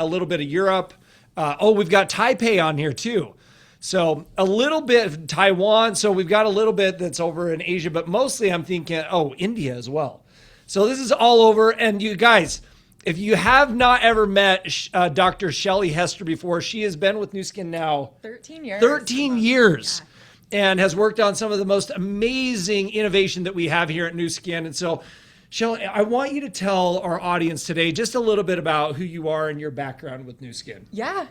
a little bit of Europe. We've got Taipei on here too. So a little bit of Taiwan. So we've got a little bit that's over in Asia, but mostly I'm thinking, India as well. So this is all over. And you guys, if you have not ever met Dr. Shelly Hester before, she has been with Nu Skin now 13 years. 13 years. Yeah. And has worked on some of the most amazing innovation that we have here at Nu Skin. And so, Shelly, I want you to tell our audience today just a little bit about who you are and your background with Nu Skin. Yeah.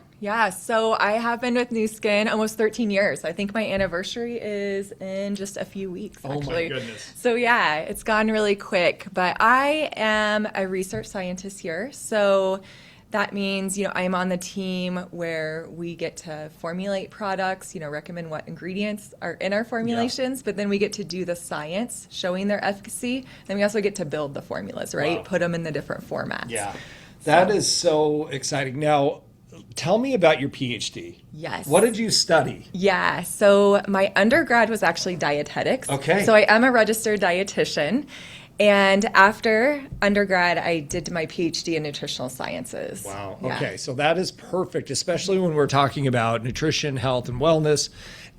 So I have been with Nu Skin almost 13 years. I think my anniversary is in just a few weeks, actually. Oh my goodness. So yeah, it's gone really quick. But I am a research scientist here. So that means, I'm on the team where we get to formulate products, recommend what ingredients are in our formulations, but then we get to do the science showing their efficacy. Then we also get to build the formulas, right? Wow. Put them in the different formats. Yeah, that is so exciting. Now, tell me about your PhD. Yes. What did you study? Yeah, so my undergrad was actually dietetics. Okay. So I am a registered dietitian. And after undergrad, I did my PhD in nutritional sciences. Wow. Yeah. Okay. So that is perfect, especially when we're talking about nutrition, health, and wellness,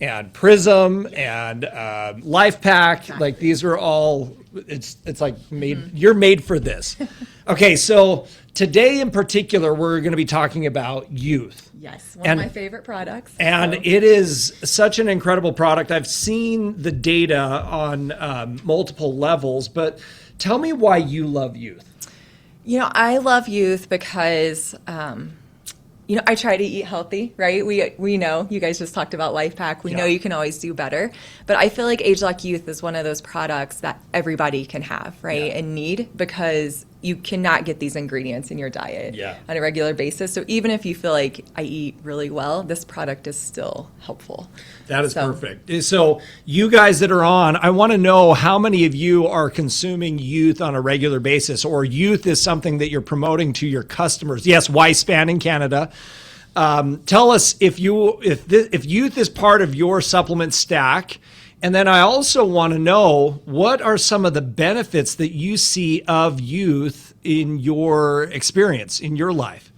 and Prism and Life Pack. Exactly. Like these are all. It's like made. You're made for this. Okay. So today in particular, we're going to be talking about youth. Yes, one of my favorite products. And it is such an incredible product. I've seen the data on multiple levels, but tell me why you love youth. I love youth because, I try to eat healthy, right? We know, you guys just talked about Life Pack. We know you can always do better. But I feel like ageLOC Youth is one of those products that everybody can have, right? And need, because you cannot get these ingredients in your diet on a regular basis. So even if you feel like I eat really well, this product is still helpful. That is perfect. So you guys that are on, I want to know how many of you are consuming youth on a regular basis, or youth is something that you're promoting to your customers. Yes, Y-Span in Canada. Tell us if youth is part of your supplement stack. And then I also want to know, what are some of the benefits that you see of youth in your experience, in your life?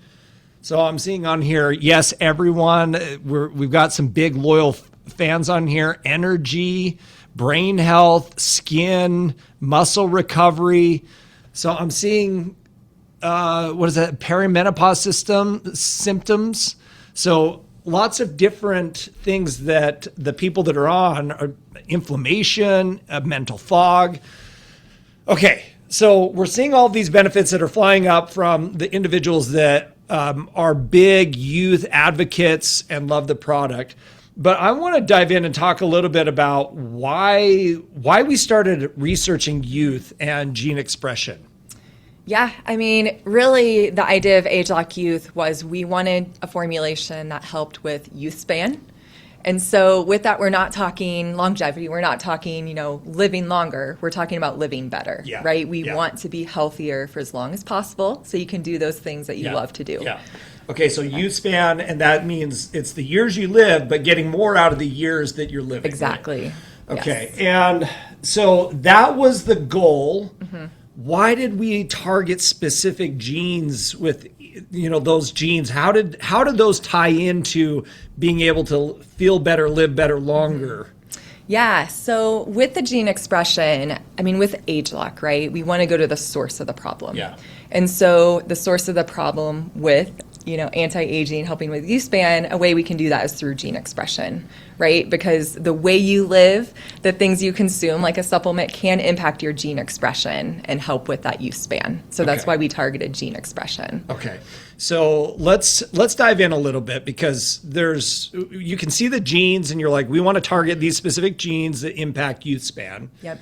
So I'm seeing on here, yes, everyone, we've got some big loyal fans on here: energy, brain health, skin, muscle recovery. So I'm seeing, perimenopause symptoms. So lots of different things that the people that are on are inflammation, mental fog. Okay, so we're seeing all of these benefits that are flying up from the individuals that are big youth advocates and love the product. But I want to dive in and talk a little bit about why we started researching youth and gene expression. Yeah, I mean, really the idea of ageLOC Youth was we wanted a formulation that helped with youth span. And so with that, we're not talking longevity. We're not talking, living longer. We're talking about living better, right? We want to be healthier for as long as possible so you can do those things that you love to do. Yeah. Okay, so youth span, and that means it's the years you live, but getting more out of the years that you're living. Exactly. Right? Okay, Yes. and so that was the goal. Mm-hmm. Why did we target specific genes with, those genes? How did those tie into being able to feel better, live better, longer? Yeah, so with the gene expression, with ageLOC, right, we want to go to the source of the problem. Yeah. And so the source of the problem with, anti-aging, helping with youth span, a way we can do that is through gene expression, right? Because the way you live, the things you consume, like a supplement, can impact your gene expression and help with that youth span. So that's why we targeted gene expression. Okay. So let's dive in a little bit, because you can see the genes and you're like, we want to target these specific genes that impact youth span. Yep.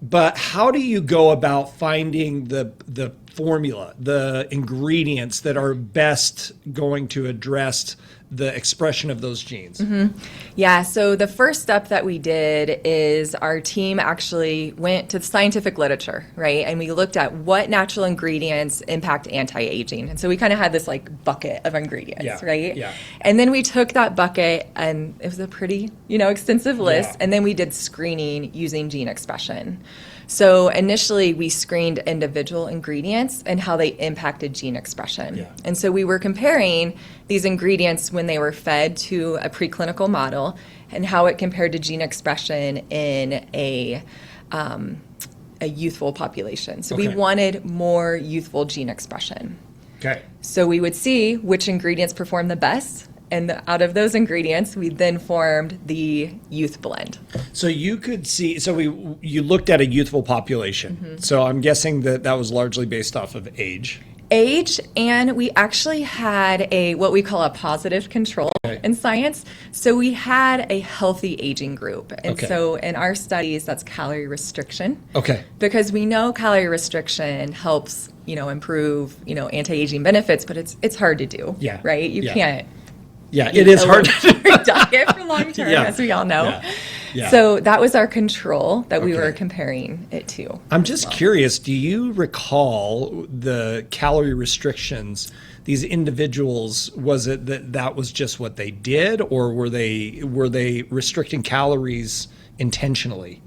But how do you go about finding the formula, the ingredients that are best going to address the expression of those genes? Mm-hmm. Yeah, so the first step that we did is our team actually went to the scientific literature, right? And we looked at what natural ingredients impact anti-aging. And so we kind of had this bucket of ingredients, right? Yeah. And then we took that bucket, and it was a pretty, extensive list. Yeah. And then we did screening using gene expression. So initially we screened individual ingredients and how they impacted gene expression. Yeah. And so we were comparing these ingredients when they were fed to a preclinical model and how it compared to gene expression in a youthful population. So we Okay. wanted more youthful gene expression. Okay. So we would see which ingredients perform the best, and out of those ingredients, we then formed the youth blend. So you could see, you looked at a youthful population. So I'm guessing that was largely based off of age. Age, and we actually had what we call a positive control in science. So we had a healthy aging group. And Okay. so in our studies, that's calorie restriction. Okay. Because we know calorie restriction helps, improve, anti-aging benefits, but it's hard to do. Yeah. Right? You Yeah. can't. Yeah, it is hard. Diet for long term, Yeah. as we all know. Yeah. Yeah. So that was our control that we Okay. were comparing it to. I'm just curious, do you recall the calorie restrictions? These individuals, was it that was just what they did, or were they restricting calories intentionally?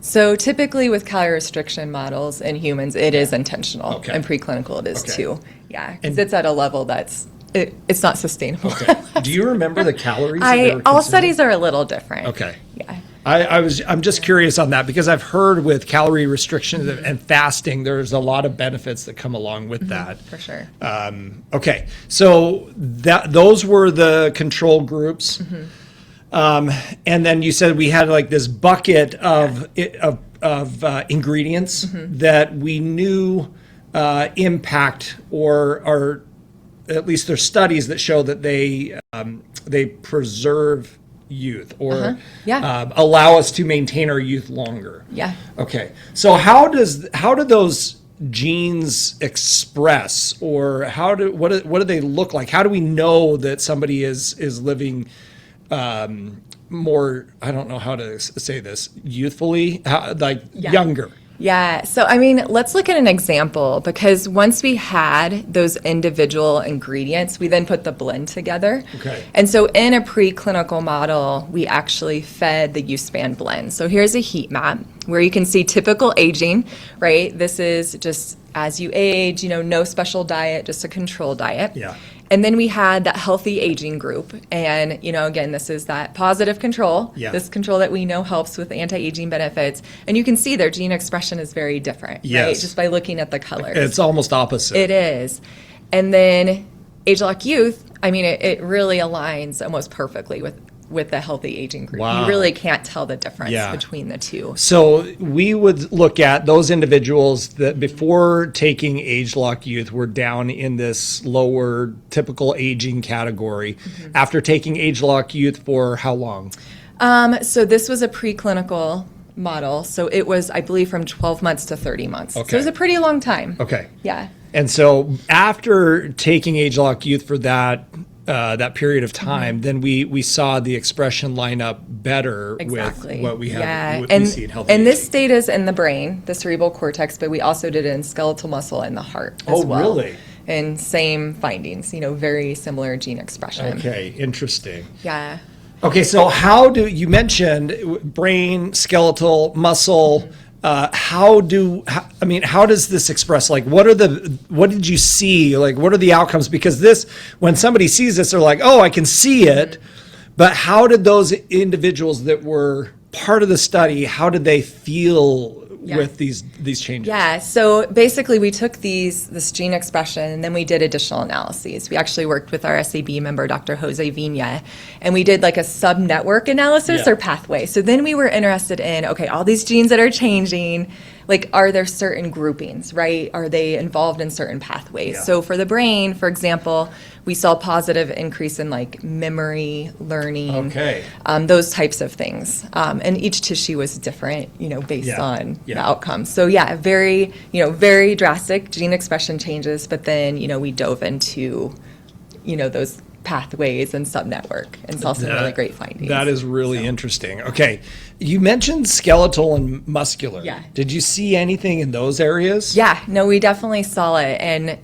So typically with calorie restriction models in humans, it is intentional. Okay. And preclinical it is Okay. too. Yeah, because And- it's at a level that's it's not sustainable. Okay. Do you remember the calories? that they were All consuming? studies are a little different. Okay. Yeah. I'm just curious on that because I've heard with calorie restriction and fasting, there's a lot of benefits that come along with that. For sure. Okay, so those were the control groups, and then you said we had like this bucket of ingredients that we knew impact or at least there's studies that show that they preserve youth or Yeah. allow us to maintain our youth longer. Yeah. Okay. So how do those genes express, or what do they look like? How do we know that somebody is living more, I don't know how to say this, youthfully, younger? Yeah. So, let's look at an example, because once we had those individual ingredients, we then put the blend together. Okay. And so in a preclinical model, we actually fed the youth span blend. So here's a heat map where you can see typical aging, right? This is just as you age, no special diet, just a control diet. Yeah. And then we had that healthy aging group. And, again, this is that positive control, Yeah. this control that we know helps with anti-aging benefits. And you can see their gene expression is very different, right? Yes. Just by looking at the colors. It's almost opposite. It is. And then ageLOC youth, it really aligns almost perfectly with the healthy aging group. Wow. You really can't tell the difference Yeah. between the two. So we would look at those individuals that before taking ageLOC youth were down in this lower typical aging category. After taking ageLOC youth for how long? So this was a preclinical model. So it was, I believe, from 12 months to 30 months. So Okay. it was a pretty long time. Okay. Yeah. And so after taking ageLOC youth for that period of time, then we saw the expression line up better Exactly. with what we have. Yeah. What we see in healthy And this aging. data is in the brain, the cerebral cortex, but we also did it in skeletal muscle and the heart as Oh, well. really? And same findings, very similar gene expression. Okay, interesting. Yeah. Okay, so you mentioned brain, skeletal, muscle. How does this express? Like, what did you see? Like, what are the outcomes? Because when somebody sees this, they're like, oh, I can see it. But how did those individuals that were part of the study, how did they feel with these changes? Yeah, so basically we took this gene expression and then we did additional analyses. We actually worked with our SAB member, Dr. Jose Vina, and we did like a sub-network analysis or pathway. So then we were interested in, okay, all these genes that are changing, like, are there certain groupings, right? Are they involved in certain pathways? Yeah. So for the brain, for example, we saw positive increase in like memory, learning, Okay. those types of things. And each tissue was different, based on the outcomes. So very, very drastic gene expression changes, but then, we dove into, those pathways and subnetwork and saw some really great findings. That is really interesting. Okay, you mentioned skeletal and muscular. Yeah. Did you see anything in those areas? Yeah, no, we definitely saw it. And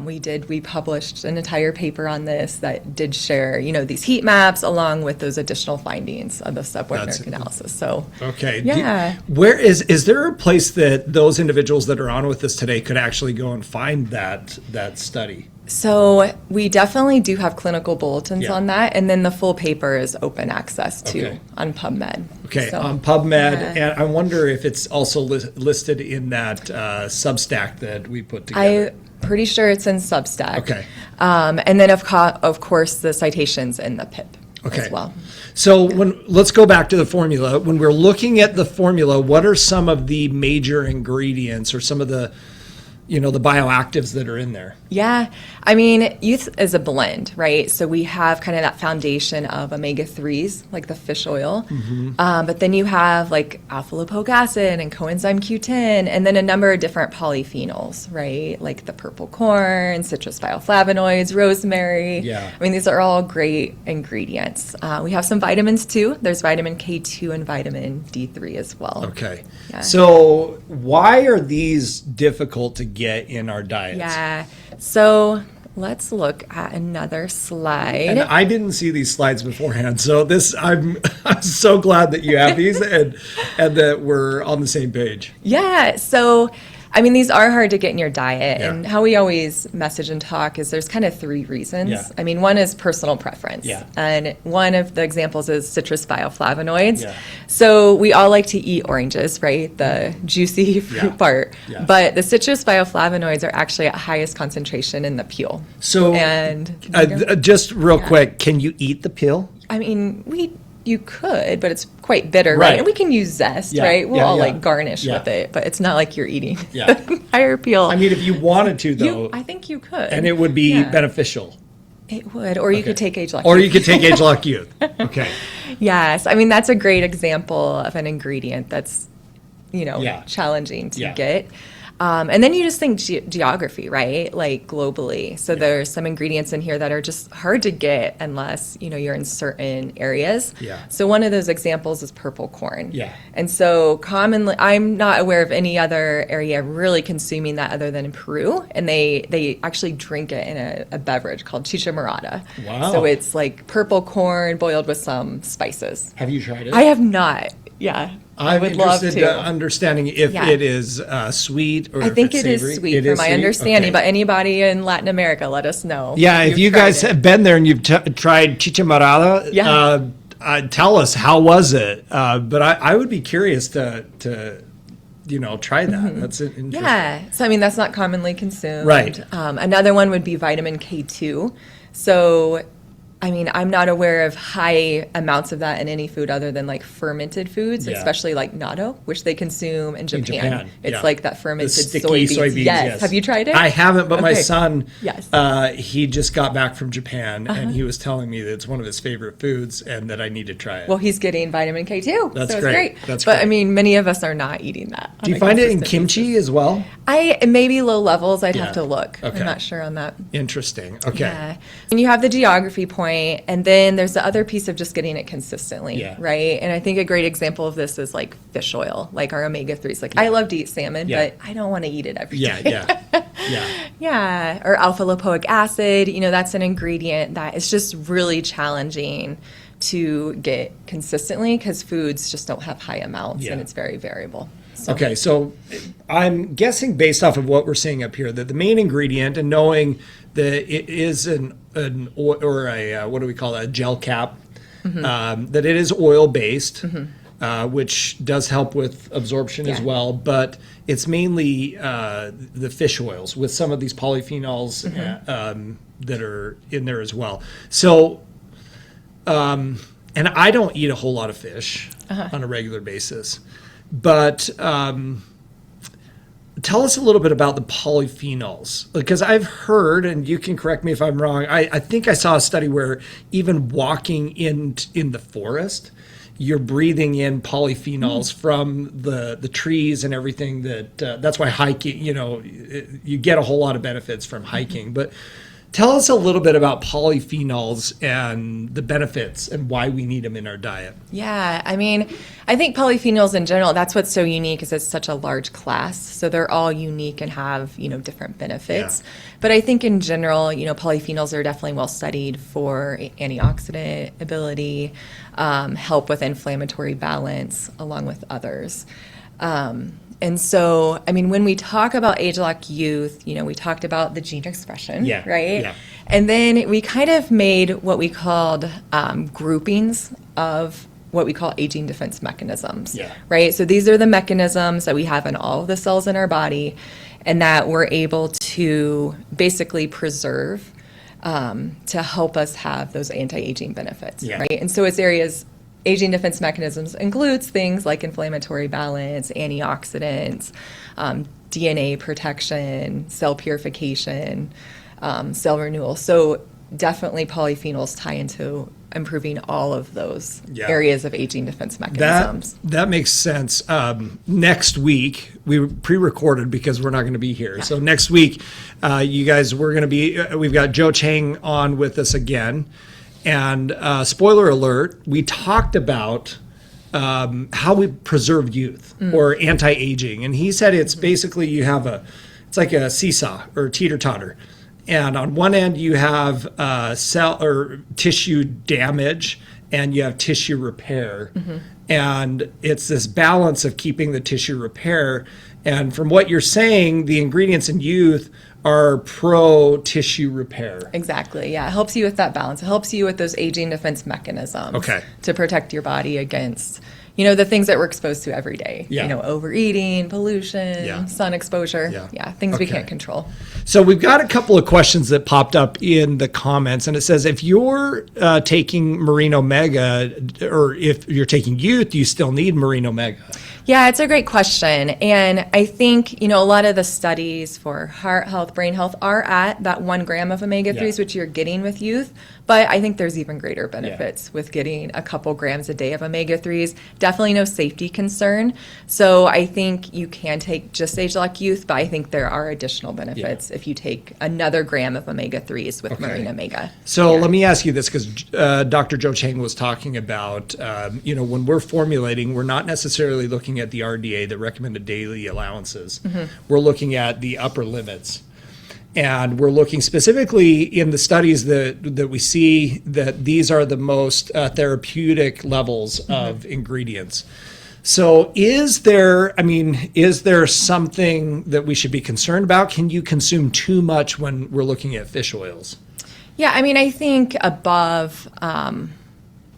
We published an entire paper on this that did share, these heat maps along with those additional findings of the sub-Wigner analysis. So, okay. Yeah. Where is there a place that those individuals that are on with us today could actually go and find that study? So we definitely do have clinical bulletins Yeah. on that, and then the full paper is open access too Okay. on PubMed. Okay, So, on PubMed, yeah. and I wonder if it's also listed in that Substack that we put together. I'm pretty sure it's in Substack. Okay. And then of course the citations in the PIP Okay. as well. So let's go back to the formula. When we're looking at the formula, what are some of the major ingredients or some of the the bioactives that are in there? Yeah, I mean, youth is a blend, right? So we have kind of that foundation of omega-3s, like the fish oil, but then you have like alpha-lipoic acid and coenzyme Q10, and then a number of different polyphenols, right? Like the purple corn, citrus bioflavonoids, rosemary. Yeah. I mean, these are all great ingredients. We have some vitamins too. There's vitamin K2 and vitamin D3 as well. Okay. Yeah. So why are these difficult to get in our diets? Yeah. So let's look at another slide. And I didn't see these slides beforehand, so I'm so glad that you have these and that we're on the same page. Yeah. So, I mean, these are hard to get in your diet. Yeah. And how we always message and talk is there's kind of three reasons. Yeah. I mean, one is personal preference. Yeah. And one of the examples is citrus bioflavonoids. Yeah. So we all like to eat oranges, right? The juicy fruit Yeah. part. Yeah. But the citrus bioflavonoids are actually at highest concentration in the peel. So And just real quick, can you eat the peel? I mean, you could, but it's quite bitter, Right. right? And we can use zest, Yeah, right? We'll yeah, all yeah. like garnish Yeah. with it, but it's not like you're eating Yeah. the entire peel. I mean, if you wanted to, though, I think you could. and it would be Yeah. beneficial. It would, or you could Okay. take ageLOC. Or you could take ageLOC Youth. Okay. Yes, I mean that's a great example of an ingredient that's, Yeah. challenging to Yeah. get. And then you just think geography, right? Like globally. So there's some ingredients in here that are just hard to get unless, you're in certain areas. Yeah. So one of those examples is purple corn. Yeah. And so commonly, I'm not aware of any other area really consuming that other than in Peru. And they actually drink it in a beverage called chicha morada. Wow. So it's like purple corn boiled with some spices. Have you tried it? I have not. Yeah. I I'm would love interested to. understanding if Yeah. it is sweet or I think if it it's is savory. sweet It from is my sweet? understanding, Okay. but anybody in Latin America, let us know. Yeah, if You've you tried guys it. have been there and you've tried chicha morada, Yeah. tell us, how was it? But I would be curious to try that. That's interesting. Yeah. So, I mean, that's not commonly consumed. Right. Another one would be vitamin K2. So, I mean, I'm not aware of high amounts of that in any food other than like fermented foods, Yeah. especially like natto, which they consume in Japan. Japan, It's yeah. like that The fermented sticky soybeans. Yes. Have you tried it? I haven't, but my Okay. son, Yes. he just got back from Japan, and he was telling me that it's one of his favorite foods and that I need to try it. Well, he's getting vitamin K2. That's so it's great. great. That's but great. I mean, many of us are not eating that. Do you on a find it in consistent kimchi basis. as well? Maybe low levels. I'd Yeah. have to look. Okay. I'm not sure on that. Interesting. Okay. Yeah. And you have the geography point, and then there's the other piece of just getting it consistently, Yeah. right? And I think a great example of this is like fish oil, like our omega-3s. Like I love to eat salmon, Yeah. but I don't want to eat it every Yeah, day. yeah, yeah. Yeah. Or alpha-lipoic acid, that's an ingredient that is just really challenging to get consistently because foods just don't have high amounts Yeah. and it's very variable. So, Okay, so I'm guessing based off of what we're seeing up here that the main ingredient, and knowing that it is an oil, or a what do we call that, a gel cap, that it is oil based, which does help with absorption as Yeah. well, but it's mainly the fish oils with some of these polyphenols that are in there as well. So, and I don't eat a whole lot of fish on a regular basis. But tell us a little bit about the polyphenols, because I've heard, and you can correct me if I'm wrong, I think I saw a study where even walking in the forest, you're breathing in polyphenols from the trees and everything. That's why hiking, you get a whole lot of benefits from hiking. But Tell us a little bit about polyphenols and the benefits and why we need them in our diet. Yeah, I mean, I think polyphenols in general, that's what's so unique is it's such a large class. So they're all unique and have, different benefits. Yeah. But I think in general, polyphenols are definitely well studied for antioxidant ability, help with inflammatory balance, along with others. And so, I mean, when we talk about ageLOC Youth, we talked about the gene expression, right? Yeah. And then we kind of made what we called groupings of what we call aging defense mechanisms, right? So these are the mechanisms that we have in all of the cells in our body and that we're able to basically preserve to help us have those anti-aging benefits, right? And so it's areas. Aging defense mechanisms includes things like inflammatory balance, antioxidants, DNA protection, cell purification, cell renewal. So definitely polyphenols tie into improving all of those areas of aging defense mechanisms. That makes sense. Next week, we pre-recorded because we're not going to be here. So next week, you guys, we've got Joe Chang on with us again. And spoiler alert, we talked about how we preserve youth or anti-aging. And he said it's basically it's like a seesaw or teeter-totter. And on one end you have cell or tissue damage and you have tissue repair. And it's this balance of keeping the tissue repair. And from what you're saying, the ingredients in youth are pro-tissue repair. Exactly, yeah. It helps you with that balance. It helps you with those aging defense mechanisms to protect your body against, the things that we're exposed to every day. Overeating, pollution, sun exposure. Things we can't control. So we've got a couple of questions that popped up in the comments, and it says, if you're taking Marine Omega, or if you're taking youth, do you still need Marine Omega? Yeah, it's a great question. And I think, a lot of the studies for heart health, brain health are at that 1 gram of omega-3s, which you're getting with youth. But I think there's even greater benefits with getting a couple grams a day of omega-3s. Definitely no safety concern. So I think you can take just ageLOC Youth, but I think there are additional benefits if you take another gram of omega-3s with Marine Omega. So let me ask you this, because Dr. Joe Chang was talking about, when we're formulating, we're not necessarily looking at the RDA, the recommended daily allowances. We're looking at the upper limits. And we're looking specifically in the studies that we see that these are the most therapeutic levels of ingredients. So is there something that we should be concerned about? Can you consume too much when we're looking at fish oils? Yeah, I mean, I think above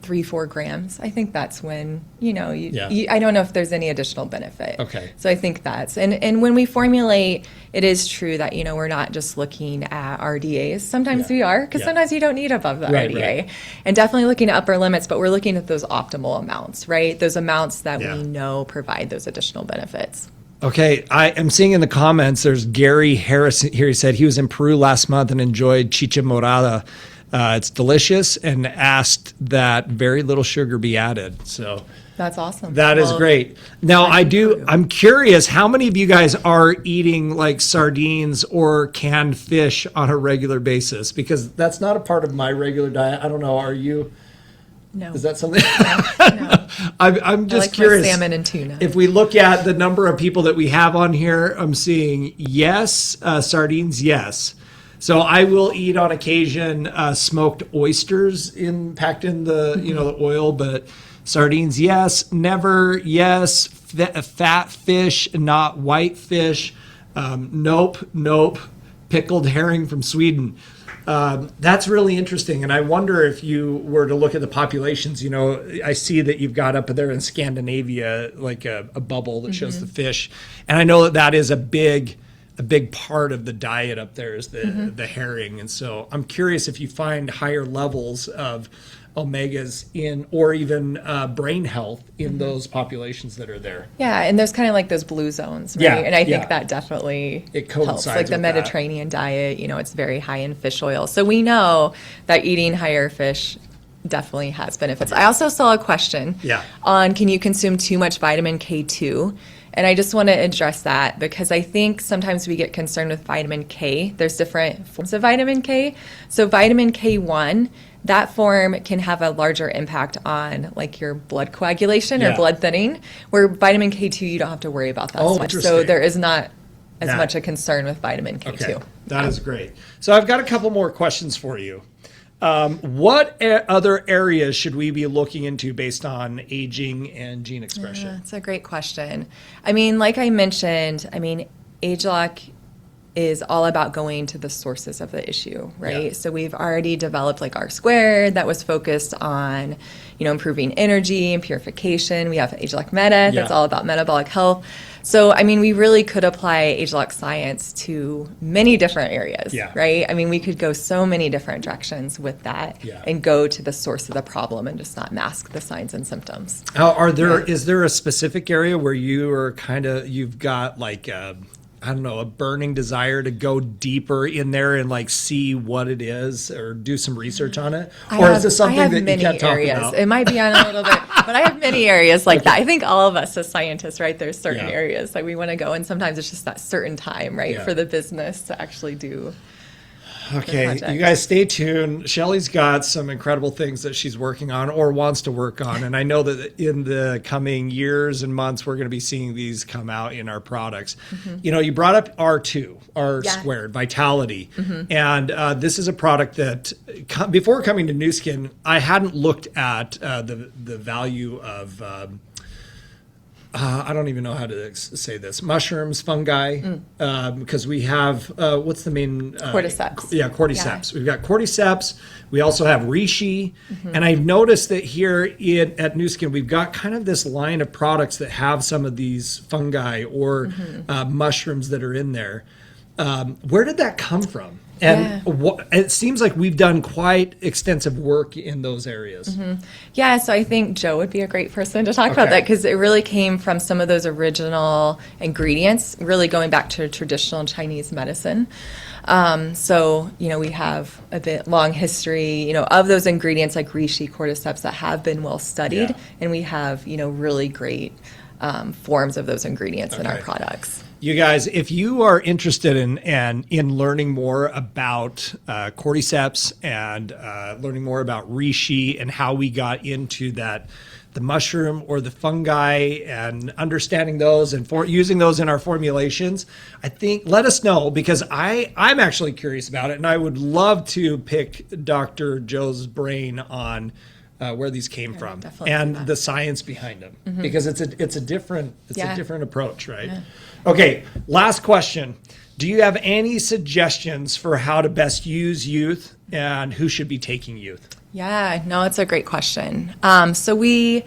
3-4 grams, I think that's when, I don't know if there's any additional benefit. Okay. So I think and when we formulate, it is true that, we're not just looking at RDAs. Sometimes we are, because sometimes you don't need above the RDA. Right. And definitely looking at upper limits, but we're looking at those optimal amounts, right? Those amounts that we know provide those additional benefits. Okay, I am seeing in the comments, there's Gary Harris here. He said he was in Peru last month and enjoyed chicha morada. It's delicious, and asked that very little sugar be added. So that's awesome. That is great. Now I'm curious, how many of you guys are eating like sardines or canned fish on a regular basis? Because that's not a part of my regular diet. I don't know. Are you? No. Is that something? No. I'm just like curious. My salmon and tuna. If we look at the number of people that we have on here, I'm seeing yes, sardines, yes. So I will eat on occasion smoked oysters packed in the the oil, but sardines, yes. Never, yes. Fat fish, not white fish. Nope. Pickled herring from Sweden. That's really interesting, and I wonder if you were to look at the populations. I see that you've got up there in Scandinavia like a bubble that shows the fish, and I know that is a big part of the diet up there is the herring. And so I'm curious if you find higher levels of omegas in, or even brain health in those populations that are there. Yeah, and there's kind of like those blue zones, right? Yeah, and I think that definitely it coincides helps. Like the with Mediterranean diet, it's very high in fish oil. So we know that eating higher fish definitely has benefits. I also saw a question on, can you consume too much vitamin K2? And I just want to address that because I think sometimes we get concerned with vitamin K. There's different forms of vitamin K. So vitamin K1, that form can have a larger impact on like your blood coagulation or blood thinning, where vitamin K2, you don't have to worry about that so much. So there is not as much a concern with vitamin K2. Okay. That is great. So I've got a couple more questions for you. What other areas should we be looking into based on aging and gene expression? That's a great question. I mean, like I mentioned, ageLOC is all about going to the sources of the issue, right? Yeah. So we've already developed like R squared that was focused on, improving energy and purification. We have ageLOC Meta that's all about metabolic health. So, we really could apply ageLOC science to many different areas, right? We could go so many different directions with that and go to the source of the problem and just not mask the signs and symptoms. Is there a specific area where you've got like a burning desire to go deeper in there and like see what it is or do some research on it? Is this something that you can't talk about? It might be on a little bit, but I have many areas like that. I think all of us as scientists, right, there's certain areas that we want to go, and sometimes it's just that certain time, right, for the business to actually do. Okay, you guys stay tuned. Shelly's got some incredible things that she's working on or wants to work on. And I know that in the coming years and months, we're going to be seeing these come out in our products. You brought up R2, R squared, Vitality. And this is a product that before coming to Nu Skin, I hadn't looked at the value of I don't even know how to say this. Mushrooms, fungi, because we have, what's the main? Cordyceps. Cordyceps. We've got cordyceps. We also have reishi. And I've noticed that here at Nu Skin, we've got kind of this line of products that have some of these fungi or mushrooms that are in there. Where did that come from? And it seems like we've done quite extensive work in those areas. Yeah, so I think Joe would be a great person to talk about that because it really came from some of those original ingredients, really going back to traditional Chinese medicine. So, we have a bit long history, of those ingredients like reishi, cordyceps that have been well studied, and we have, really great forms of those ingredients in our products. You guys, if you are interested in learning more about cordyceps and learning more about reishi and how we got into the mushroom or the fungi and understanding those and using those in our formulations, I think let us know because I'm actually curious about it and I would love to pick Dr. Joe's brain on where these came from and the science behind them because it's a different approach, right? Okay, last question. Do you have any suggestions for how to best use youth and who should be taking youth? Yeah, no, it's a great question. So we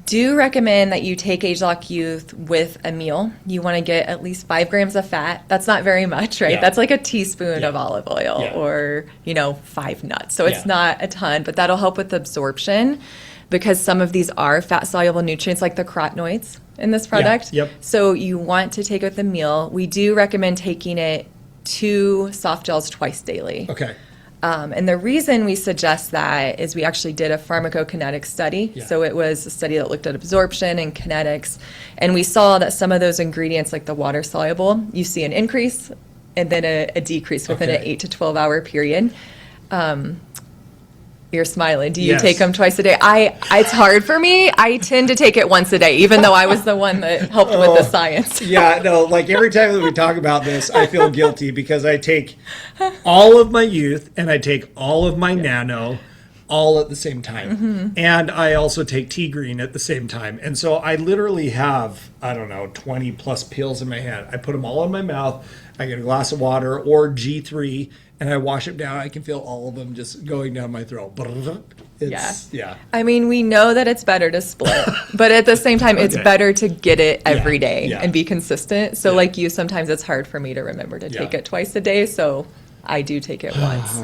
do recommend that you take ageLOC Youth with a meal. You want to get at least 5 grams of fat. That's not very much, right? That's like a teaspoon of olive oil or, 5 nuts. So it's not a ton, but that'll help with absorption because some of these are fat-soluble nutrients like the carotenoids in this product. So you want to take it with a meal. We do recommend taking it 2 soft gels twice daily. Okay. And the reason we suggest that is we actually did a pharmacokinetic study. So it was a study that looked at absorption and kinetics. And we saw that some of those ingredients, like the water soluble, you see an increase and then a decrease within an 8 to 12 hour period. You're smiling. Do you take them twice a day? It's hard for me. I tend to take it once a day, even though I was the one that helped with the science. Like every time that we talk about this, I feel guilty because I take all of my youth and I take all of my nano all at the same time. And I also take tea green at the same time. And so I literally have, 20 plus pills in my hand. I put them all in my mouth. I get a glass of water or G3 and I wash it down. I can feel all of them just going down my throat. We know that it's better to split, but at the same time, it's better to get it every day and be consistent. So like you, sometimes it's hard for me to remember to take it twice a day. So I do take it once.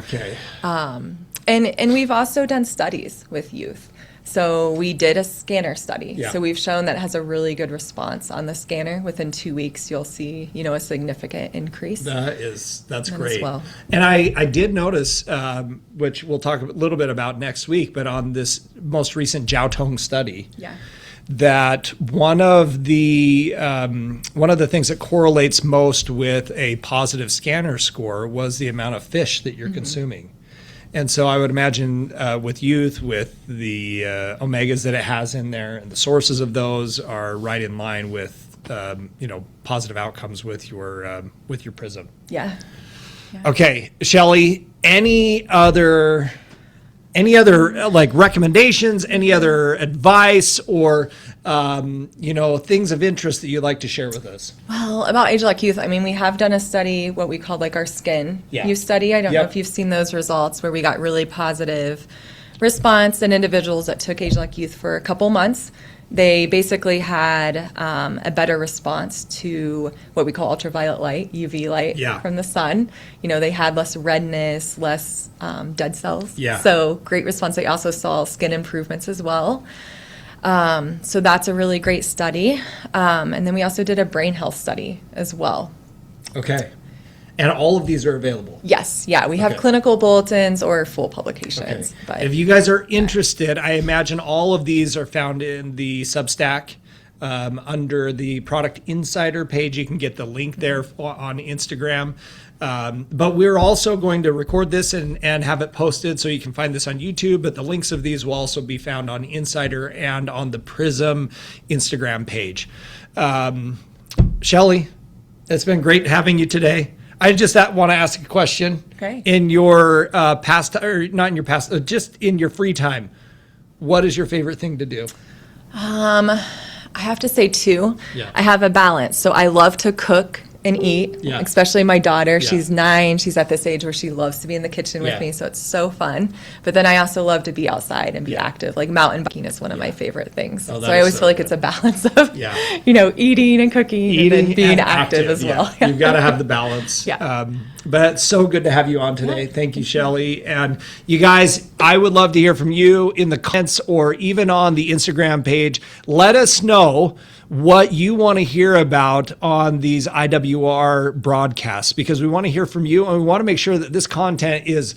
And we've also done studies with youth. So we did a scanner study. So we've shown that it has a really good response on the scanner. Within 2 weeks, you'll see, a significant increase. That's great. As well. And I did notice, which we'll talk a little bit about next week, but on this most recent Jiao Tong study, that one of the things that correlates most with a positive scanner score was the amount of fish that you're consuming. And so I would imagine with youth, with the omegas that it has in there, and the sources of those are right in line with positive outcomes with your Prism. Yeah. Okay, Shelly, any other like recommendations, any other advice, or things of interest that you'd like to share with us? Well, about ageLOC Youth, I mean, we have done a study, what we called like our skin youth study. I don't know if you've seen those results, where we got really positive response in individuals that took ageLOC Youth for a couple months. They basically had a better response to what we call ultraviolet light, UV light from the sun. They had less redness, less dead cells. So great response. They also saw skin improvements as well. So that's a really great study. And then we also did a brain health study as well. Okay. And all of these are available? Yes. Yeah. We have clinical bulletins or full publications. Okay. But if you guys are interested, I imagine all of these are found in the Substack under the Product Insider page. You can get the link there on Instagram. But we're also going to record this and have it posted, so you can find this on YouTube. But the links of these will also be found on Insider and on the Prism Instagram page. Shelly, it's been great having you today. I just want to ask a question. Okay. In your just in your free time, what is your favorite thing to do? I have to say two. Yeah. I have a balance. So I love to cook and eat, especially my daughter. She's 9. She's at this age where she loves to be in the kitchen with me, so it's so fun. But then I also love to be outside and be active. Like mountain biking is one of my favorite things. So I always feel like it's a balance of, eating and cooking and then being active as well. You've got to have the balance. But it's so good to have you on today. Thank you, Shelly. And you guys, I would love to hear from you in the comments or even on the Instagram page. Let us know what you want to hear about on these IWR broadcasts, because we want to hear from you, and we want to make sure that this content is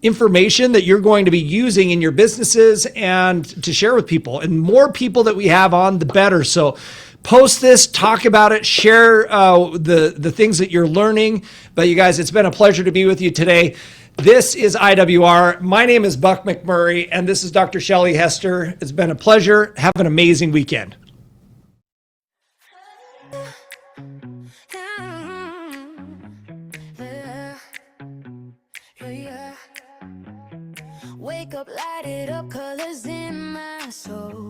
information that you're going to be using in your businesses and to share with people. And more people that we have on, the better. So post this, talk about it, share the things that you're learning. But you guys, it's been a pleasure to be with you today. This is IWR. My name is Buck McMurray, and this is Dr. Shelly Hester. It's been a pleasure. Have an amazing weekend. Wake up, light it up, colors in my soul.